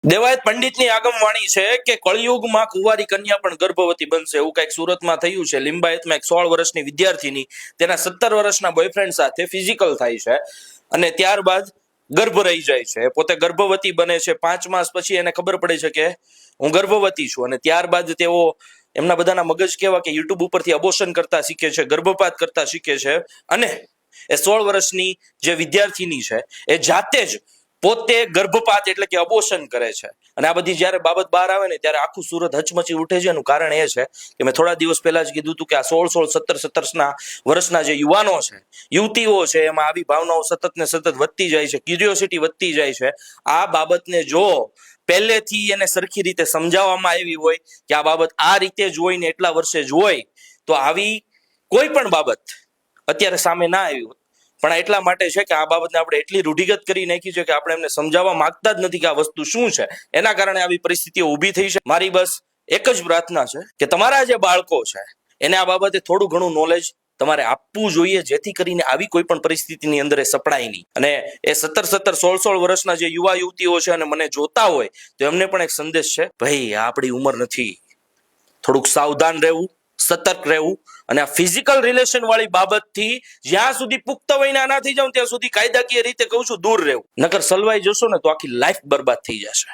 દેવાયત પંડિતની આગમવાણી છે કે કળિયુગમાં કુંવારી કન્યા પણ ગર્ભવતી બનશે એવું કંઈક સુરતમાં થયું છે। લિંબાયતમાં એક 16 વર્ષની વિદ્યાર્થીની તેના 17 વર્ષના બોયફ્રેન્ડ સાથે ફિઝિકલ થાય છે અને ત્યારબાદ ગર્ભ રહી જાય છે। પોતે ગર્ભવતી બને છે। 5 માસ પછી એને ખબર પડે છે કે હું ગર્ભવતી છું અને ત્યારબાદ તેઓ એમના બધાના મગજ કેવા કે યુટ્યુબ ઉપરથી અબોર્શન કરતા શીખે છે, ગર્ભપાત કરતા શીખે છે અને એ 16 વર્ષની જે વિદ્યાર્થીની છે એ જાતે જ પોતે ગર્ભપાત એટલે કે અબોર્શન કરે છે અને આ બધી જ્યારે બાબત બહાર આવે ને ત્યારે આખું સુરત હચમચી ઉઠે છે। એનું કારણ એ છે કે મેં થોડા દિવસ પહેલા જ કીધું હતું કે આ 16-17 વર્ષના જે યુવાનો છે, યુવતીઓ છે, એમાં આવી ભાવનાઓ સતત ને સતત વધતી જાય છે, ક્યુરિયોસિટી વધતી જાય છે। આ બાબતને જો પહેલેથી એને સરખી રીતે સમજાવવામાં આવી હોય કે આ બાબત આ રીતે જ હોય ને એટલા વર્ષે જ હોય તો આવી કોઈ પણ બાબત અત્યારે સામે ના આવી હોત। પણ એટલા માટે છે કે આ બાબતને આપણે એટલી રૂઢિગત કરી નાખી છે કે આપણે એમને સમજાવવા માંગતા જ નથી કે આ વસ્તુ શું છે। એના કારણે આવી પરિસ્થિતિઓ ઊભી થઈ છે। મારી બસ એક જ પ્રાર્થના છે કે તમારા જે બાળકો છે એને આ બાબતે થોડું ઘણું નોલેજ તમારે આપવું જોઈએ જેથી કરીને આવી કોઈ પણ પરિસ્થિતિની અંદર એ સપડાય નહીં। અને એ 17-17, 16-16 વર્ષના જે યુવા યુવતીઓ છે અને મને જોતા હોય તો એમને પણ એક સંદેશ છે, ભાઈ આ આપણી ઉંમર નથી, થોડુંક સાવધાન રહેવું, સતર્ક રહેવું અને આ ફિઝિકલ રિલેશન વાળી બાબતથી જ્યાં સુધી પુખ્ત વયના ના થઈ જાવ ત્યાં સુધી કાયદાકીય રીતે કહું છું દૂર રહેવું, નકર સલવાઈ જશો ને તો આખી લાઈફ બરબાદ થઈ જશે।